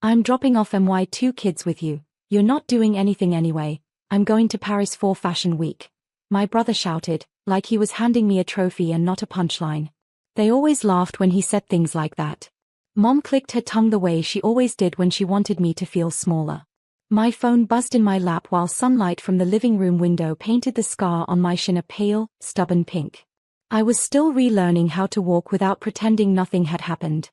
I'm dropping off my 2 kids with you. You're not doing anything anyway. I'm going to Paris for Fashion Week. My brother shouted, like he was handing me a trophy and not a punchline. They always laughed when he said things like that. Mom clicked her tongue the way she always did when she wanted me to feel smaller. My phone buzzed in my lap while sunlight from the living room window painted the scar on my shin a pale, stubborn pink. I was still relearning how to walk without pretending nothing had happened.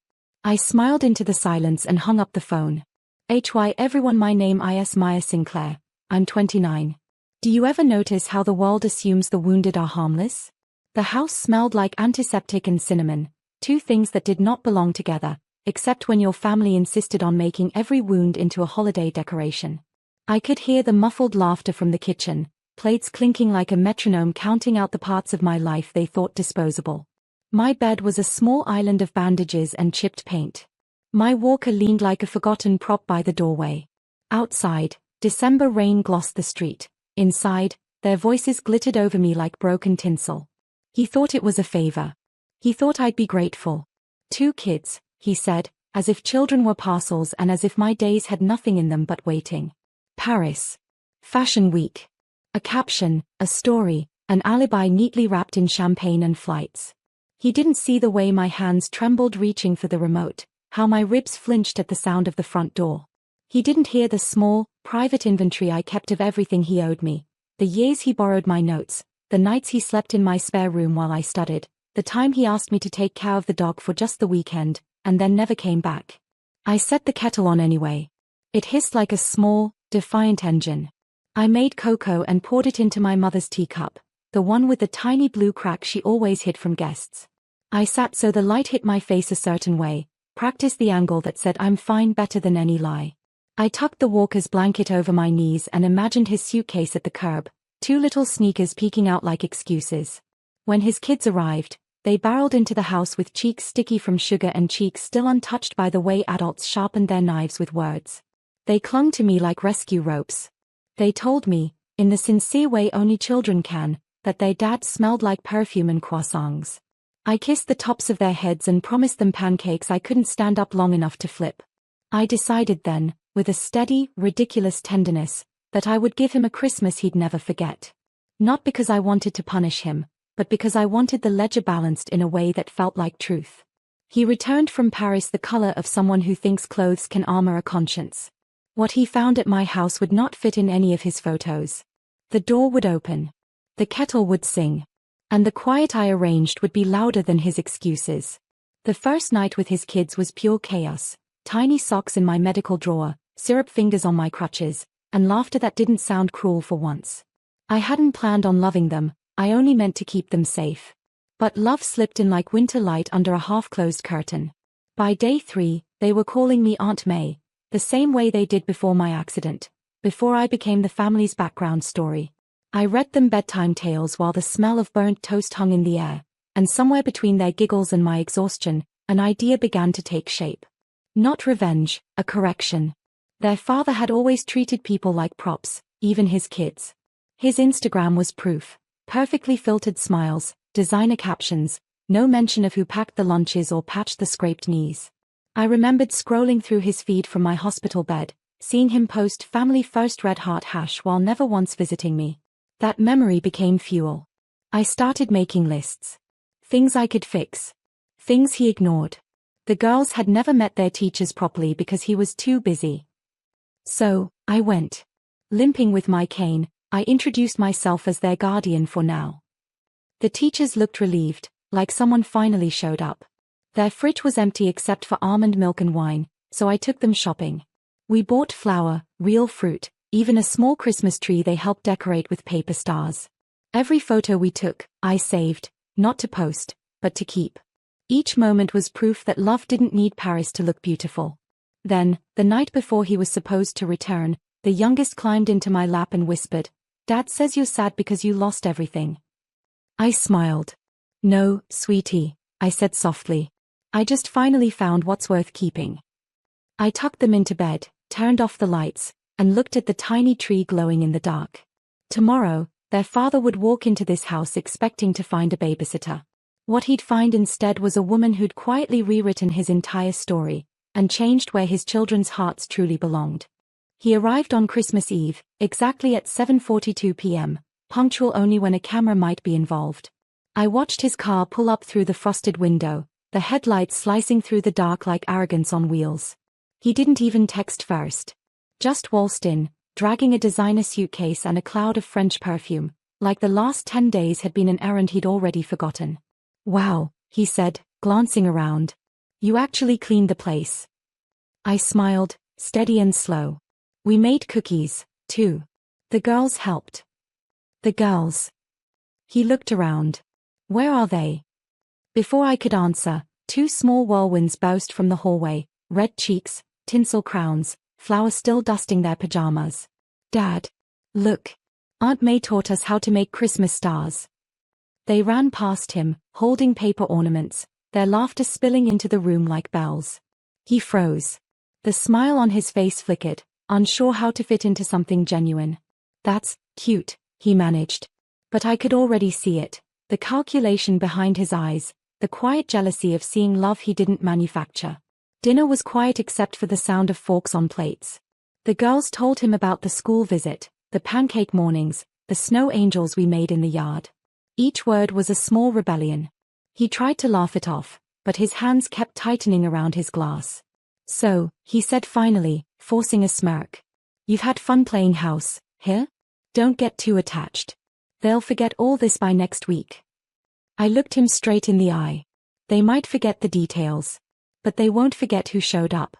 I smiled into the silence and hung up the phone. Hi everyone, my name is Maya Sinclair. I'm 29. Do you ever notice how the world assumes the wounded are harmless? The house smelled like antiseptic and cinnamon, 2 things that did not belong together, except when your family insisted on making every wound into a holiday decoration. I could hear the muffled laughter from the kitchen, plates clinking like a metronome counting out the parts of my life they thought disposable. My bed was a small island of bandages and chipped paint. My walker leaned like a forgotten prop by the doorway. Outside, December rain glossed the street. Inside, their voices glittered over me like broken tinsel. He thought it was a favor. He thought I'd be grateful. 2 kids, he said, as if children were parcels and as if my days had nothing in them but waiting. Paris. Fashion Week. A caption, a story, an alibi neatly wrapped in champagne and flights. He didn't see the way my hands trembled reaching for the remote, how my ribs flinched at the sound of the front door. He didn't hear the small, private inventory I kept of everything he owed me, the years he borrowed my notes, the nights he slept in my spare room while I studied, the time he asked me to take care of the dog for just the weekend, and then never came back. I set the kettle on anyway. It hissed like a small, defiant engine. I made cocoa and poured it into my mother's teacup, the one with the tiny blue crack she always hid from guests. I sat so the light hit my face a certain way, practiced the angle that said I'm fine better than any lie. I tucked the walker's blanket over my knees and imagined his suitcase at the curb, 2 little sneakers peeking out like excuses. When his kids arrived, they barreled into the house with cheeks sticky from sugar and cheeks still untouched by the way adults sharpened their knives with words. They clung to me like rescue ropes. They told me, in the sincere way only children can, that their dad smelled like perfume and croissants. I kissed the tops of their heads and promised them pancakes I couldn't stand up long enough to flip. I decided then, with a steady, ridiculous tenderness, that I would give him a Christmas he'd never forget. Not because I wanted to punish him, but because I wanted the ledger balanced in a way that felt like truth. He returned from Paris the color of someone who thinks clothes can armor a conscience. What he found at my house would not fit in any of his photos. The door would open. The kettle would sing. And the quiet I arranged would be louder than his excuses. The first night with his kids was pure chaos. Tiny socks in my medical drawer, syrup fingers on my crutches, and laughter that didn't sound cruel for once. I hadn't planned on loving them, I only meant to keep them safe. But love slipped in like winter light under a half-closed curtain. By day 3, they were calling me Aunt May, the same way they did before my accident, before I became the family's background story. I read them bedtime tales while the smell of burnt toast hung in the air, and somewhere between their giggles and my exhaustion, an idea began to take shape. Not revenge, a correction. Their father had always treated people like props, even his kids. His Instagram was proof. Perfectly filtered smiles, designer captions, no mention of who packed the lunches or patched the scraped knees. I remembered scrolling through his feed from my hospital bed, seeing him post family first red heart hash while never once visiting me. That memory became fuel. I started making lists. Things I could fix. Things he ignored. The girls had never met their teachers properly because he was too busy. So, I went. Limping with my cane, I introduced myself as their guardian for now. The teachers looked relieved, like someone finally showed up. Their fridge was empty except for almond milk and wine, so I took them shopping. We bought flour, real fruit, even a small Christmas tree they helped decorate with paper stars. Every photo we took, I saved, not to post, but to keep. Each moment was proof that love didn't need Paris to look beautiful. Then, the night before he was supposed to return, the youngest climbed into my lap and whispered, "Dad says you're sad because you lost everything." I smiled. "No, sweetie," I said softly. "I just finally found what's worth keeping." I tucked them into bed, turned off the lights, and looked at the tiny tree glowing in the dark. Tomorrow, their father would walk into this house expecting to find a babysitter. What he'd find instead was a woman who'd quietly rewritten his entire story, and changed where his children's hearts truly belonged. He arrived on Christmas Eve, exactly at 7:42 p.m., punctual only when a camera might be involved. I watched his car pull up through the frosted window, the headlights slicing through the dark like arrogance on wheels. He didn't even text first. Just waltzed in, dragging a designer suitcase and a cloud of French perfume, like the last 10 days had been an errand he'd already forgotten. "Wow," he said, glancing around. "You actually cleaned the place." I smiled, steady and slow. "We made cookies, too. The girls helped." "The girls?" He looked around. "Where are they?" Before I could answer, 2 small whirlwinds burst from the hallway, red cheeks, tinsel crowns, flowers still dusting their pajamas. "Dad. Look. Aunt May taught us how to make Christmas stars." They ran past him, holding paper ornaments, their laughter spilling into the room like bells. He froze. The smile on his face flickered, unsure how to fit into something genuine. "That's cute," he managed. But I could already see it, the calculation behind his eyes, the quiet jealousy of seeing love he didn't manufacture. Dinner was quiet except for the sound of forks on plates. The girls told him about the school visit, the pancake mornings, the snow angels we made in the yard. Each word was a small rebellion. He tried to laugh it off, but his hands kept tightening around his glass. "So," he said finally, forcing a smirk. "You've had fun playing house, here? Don't get too attached. They'll forget all this by next week." I looked him straight in the eye. "They might forget the details, but they won't forget who showed up."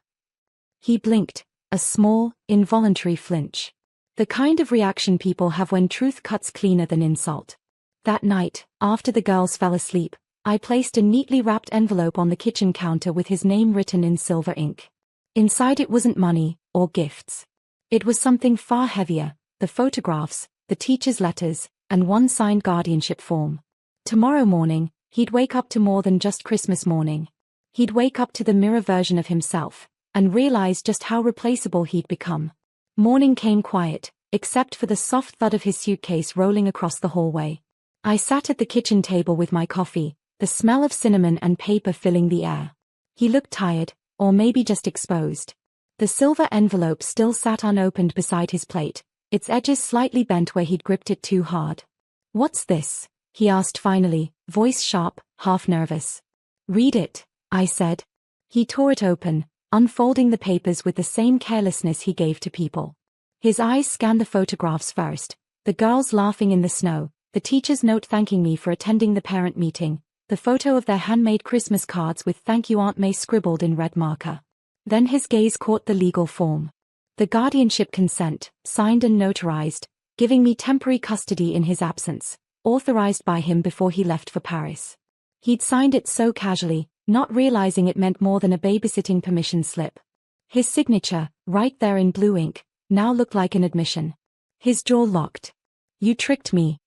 He blinked, a small, involuntary flinch. The kind of reaction people have when truth cuts cleaner than insult. That night, after the girls fell asleep, I placed a neatly wrapped envelope on the kitchen counter with his name written in silver ink. Inside it wasn't money, or gifts. It was something far heavier, the photographs, the teacher's letters, and one signed guardianship form. Tomorrow morning, he'd wake up to more than just Christmas morning. He'd wake up to the mirror version of himself, and realize just how replaceable he'd become. Morning came quiet, except for the soft thud of his suitcase rolling across the hallway. I sat at the kitchen table with my coffee, the smell of cinnamon and paper filling the air. He looked tired, or maybe just exposed. The silver envelope still sat unopened beside his plate, its edges slightly bent where he'd gripped it too hard. "What's this?" he asked finally, voice sharp, half nervous. "Read it," I said. He tore it open, unfolding the papers with the same carelessness he gave to people. His eyes scanned the photographs first, the girls laughing in the snow, the teacher's note thanking me for attending the parent meeting, the photo of their handmade Christmas cards with "Thank you Aunt May" scribbled in red marker. Then his gaze caught the legal form. The guardianship consent, signed and notarized, giving me temporary custody in his absence, authorized by him before he left for Paris. He'd signed it so casually, not realizing it meant more than a babysitting permission slip. His signature, right there in blue ink, now looked like an admission. His jaw locked. "You tricked me."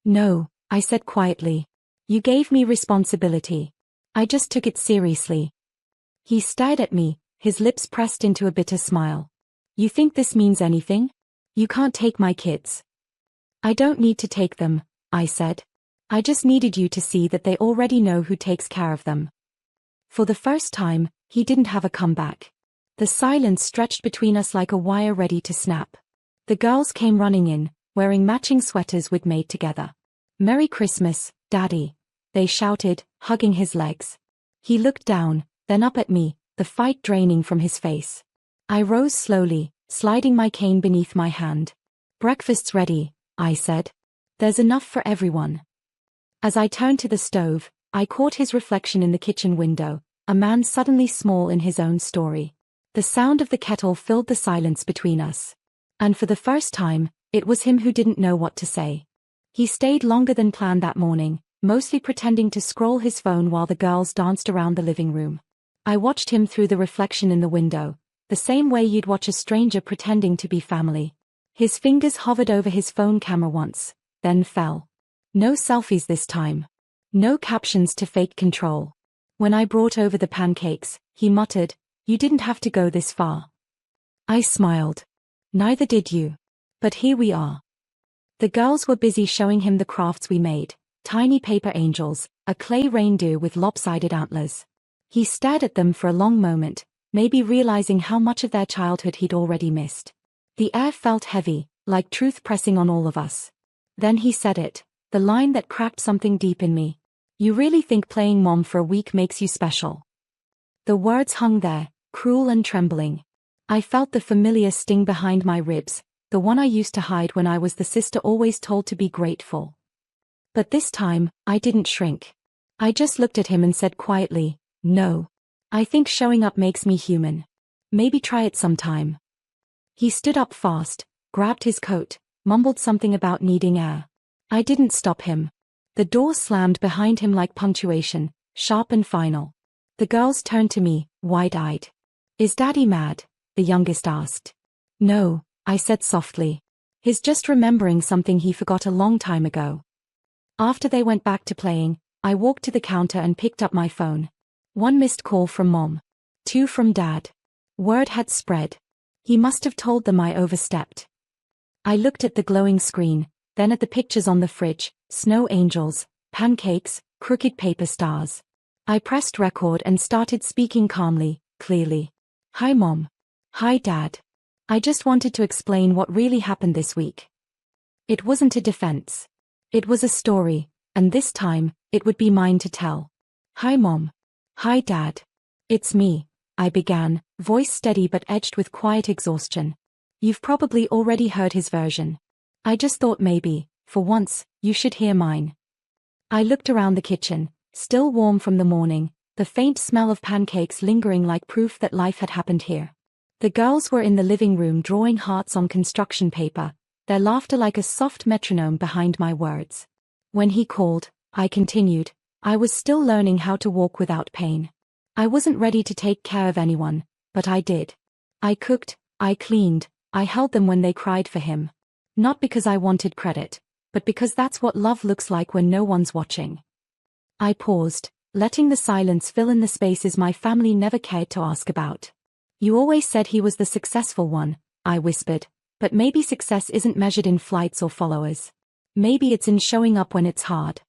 "No," I said quietly. "You gave me responsibility. I just took it seriously." He stared at me, his lips pressed into a bitter smile. "You think this means anything? You can't take my kids." "I don't need to take them," I said. "I just needed you to see that they already know who takes care of them." For the first time, he didn't have a comeback. The silence stretched between us like a wire ready to snap. The girls came running in, wearing matching sweaters we'd made together. "Merry Christmas, Daddy," they shouted, hugging his legs. He looked down, then up at me, the fight draining from his face. I rose slowly, sliding my cane beneath my hand. "Breakfast's ready," I said. "There's enough for everyone." As I turned to the stove, I caught his reflection in the kitchen window, a man suddenly small in his own story. The sound of the kettle filled the silence between us. And for the first time, it was him who didn't know what to say. He stayed longer than planned that morning, mostly pretending to scroll his phone while the girls danced around the living room. I watched him through the reflection in the window, the same way you'd watch a stranger pretending to be family. His fingers hovered over his phone camera once, then fell. No selfies this time. No captions to fake control. When I brought over the pancakes, he muttered, "You didn't have to go this far." I smiled. "Neither did you. But here we are." The girls were busy showing him the crafts we made, tiny paper angels, a clay reindeer with lopsided antlers. He stared at them for a long moment, maybe realizing how much of their childhood he'd already missed. The air felt heavy, like truth pressing on all of us. Then he said it, the line that cracked something deep in me. You really think playing mom for a week makes you special? The words hung there, cruel and trembling. I felt the familiar sting behind my ribs, the one I used to hide when I was the sister always told to be grateful. But this time, I didn't shrink. I just looked at him and said quietly, no. I think showing up makes me human. Maybe try it sometime. He stood up fast, grabbed his coat, mumbled something about needing air. I didn't stop him. The door slammed behind him like punctuation, sharp and final. The girls turned to me, wide-eyed. Is Daddy mad? The youngest asked. No, I said softly. He's just remembering something he forgot a long time ago. After they went back to playing, I walked to the counter and picked up my phone. 1 missed call from Mom. 2 from Dad. Word had spread. He must have told them I overstepped. I looked at the glowing screen, then at the pictures on the fridge, snow angels, pancakes, crooked paper stars. I pressed record and started speaking calmly, clearly. Hi Mom. Hi Dad. I just wanted to explain what really happened this week. It wasn't a defense. It was a story, and this time, it would be mine to tell. Hi Mom. Hi Dad. It's me, I began, voice steady but edged with quiet exhaustion. You've probably already heard his version. I just thought maybe, for once, you should hear mine. I looked around the kitchen, still warm from the morning, the faint smell of pancakes lingering like proof that life had happened here. The girls were in the living room drawing hearts on construction paper, their laughter like a soft metronome behind my words. When he called, I continued, I was still learning how to walk without pain. I wasn't ready to take care of anyone, but I did. I cooked, I cleaned, I held them when they cried for him. Not because I wanted credit, but because that's what love looks like when no one's watching. I paused, letting the silence fill in the spaces my family never cared to ask about. You always said he was the successful one, I whispered, but maybe success isn't measured in flights or followers. Maybe it's in showing up when it's hard.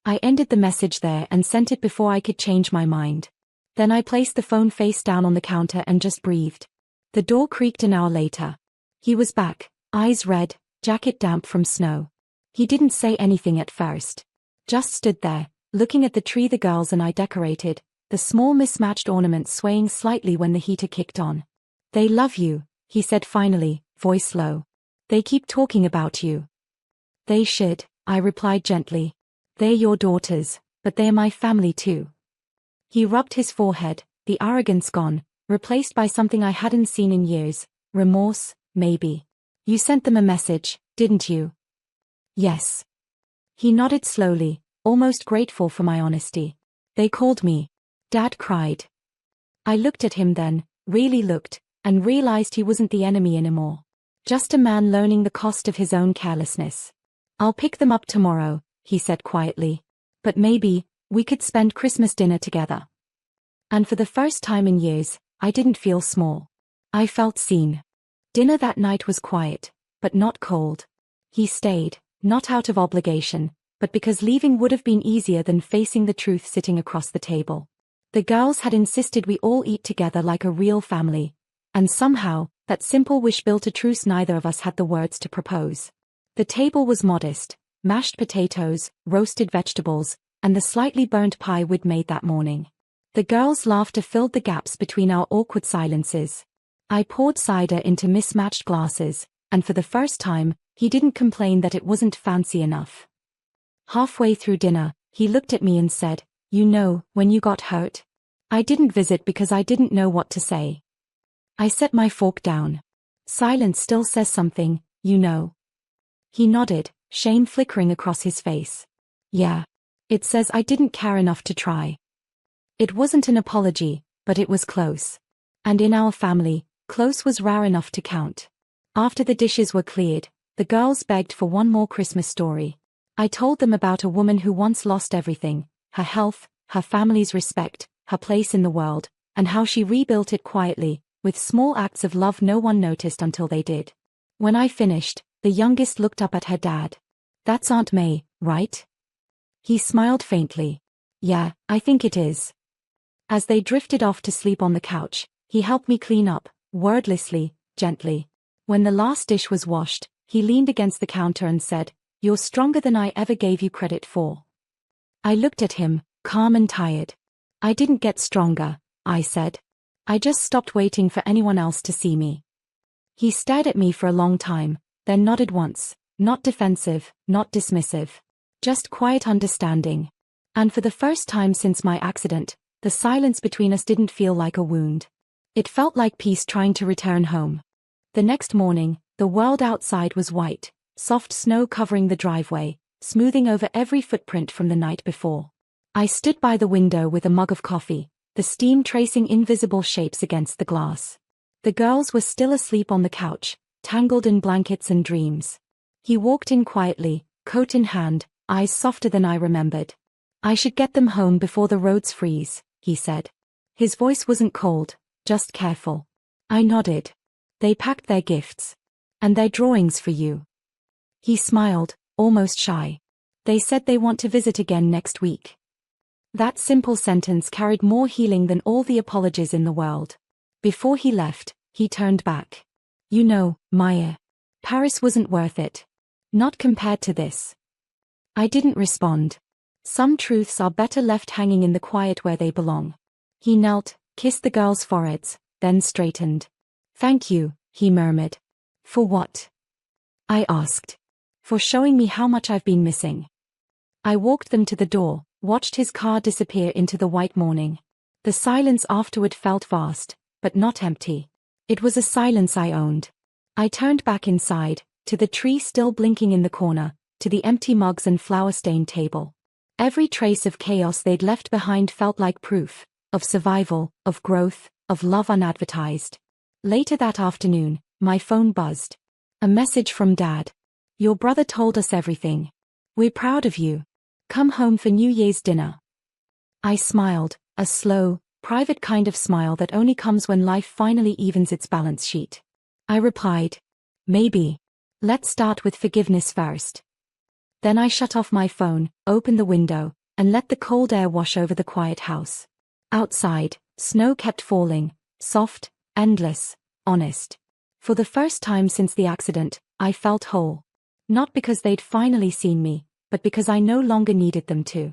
I ended the message there and sent it before I could change my mind. Then I placed the phone face down on the counter and just breathed. The door creaked an hour later. He was back, eyes red, jacket damp from snow. He didn't say anything at first. Just stood there, looking at the tree the girls and I decorated, the small mismatched ornaments swaying slightly when the heater kicked on. They love you, he said finally, voice low. They keep talking about you. They should, I replied gently. They're your daughters, but they're my family too. He rubbed his forehead, the arrogance gone, replaced by something I hadn't seen in years, remorse, maybe. You sent them a message, didn't you? Yes. He nodded slowly, almost grateful for my honesty. They called me. Dad cried. I looked at him then, really looked, and realized he wasn't the enemy anymore. Just a man learning the cost of his own carelessness. I'll pick them up tomorrow, he said quietly. But maybe, we could spend Christmas dinner together. And for the first time in years, I didn't feel small. I felt seen. Dinner that night was quiet, but not cold. He stayed, not out of obligation, but because leaving would have been easier than facing the truth sitting across the table. The girls had insisted we all eat together like a real family, and somehow, that simple wish built a truce neither of us had the words to propose. The table was modest, mashed potatoes, roasted vegetables, and the slightly burnt pie we'd made that morning. The girls' laughter filled the gaps between our awkward silences. I poured cider into mismatched glasses, and for the first time, he didn't complain that it wasn't fancy enough. Halfway through dinner, he looked at me and said, You know, when you got hurt? I didn't visit because I didn't know what to say. I set my fork down. Silence still says something, you know. He nodded, shame flickering across his face. Yeah. It says I didn't care enough to try. It wasn't an apology, but it was close. And in our family, close was rare enough to count. After the dishes were cleared, the girls begged for one more Christmas story. I told them about a woman who once lost everything, her health, her family's respect, her place in the world, and how she rebuilt it quietly, with small acts of love no one noticed until they did. When I finished, the youngest looked up at her dad. That's Aunt May, right? He smiled faintly. Yeah, I think it is. As they drifted off to sleep on the couch, He helped me clean up, wordlessly, gently. When the last dish was washed, he leaned against the counter and said, "You're stronger than I ever gave you credit for." I looked at him, calm and tired. "I didn't get stronger," I said. "I just stopped waiting for anyone else to see me." He stared at me for a long time, then nodded once, not defensive, not dismissive. Just quiet understanding. And for the first time since my accident, the silence between us didn't feel like a wound. It felt like peace trying to return home. The next morning, the world outside was white, soft snow covering the driveway, smoothing over every footprint from the night before. I stood by the window with a mug of coffee, the steam tracing invisible shapes against the glass. The girls were still asleep on the couch, tangled in blankets and dreams. He walked in quietly, coat in hand, eyes softer than I remembered. "I should get them home before the roads freeze," he said. His voice wasn't cold, just careful. I nodded. "They packed their gifts. And their drawings for you." He smiled, almost shy. "They said they want to visit again next week." That simple sentence carried more healing than all the apologies in the world. Before he left, he turned back. "You know, Maya, Paris wasn't worth it. Not compared to this." I didn't respond. Some truths are better left hanging in the quiet where they belong. He knelt, kissed the girls' foreheads, then straightened. "Thank you," he murmured. "For what?" I asked. "For showing me how much I've been missing." I walked them to the door, watched his car disappear into the white morning. The silence afterward felt vast, but not empty. It was a silence I owned. I turned back inside, to the tree still blinking in the corner, to the empty mugs and flower-stained table. Every trace of chaos they'd left behind felt like proof, of survival, of growth, of love unadvertised. Later that afternoon, my phone buzzed. A message from Dad. "Your brother told us everything. We're proud of you. Come home for New Year's dinner." I smiled, a slow, private kind of smile that only comes when life finally evens its balance sheet. I replied, "Maybe. Let's start with forgiveness first." Then I shut off my phone, opened the window, and let the cold air wash over the quiet house. Outside, snow kept falling, soft, endless, honest. For the first time since the accident, I felt whole. Not because they'd finally seen me, but because I no longer needed them to.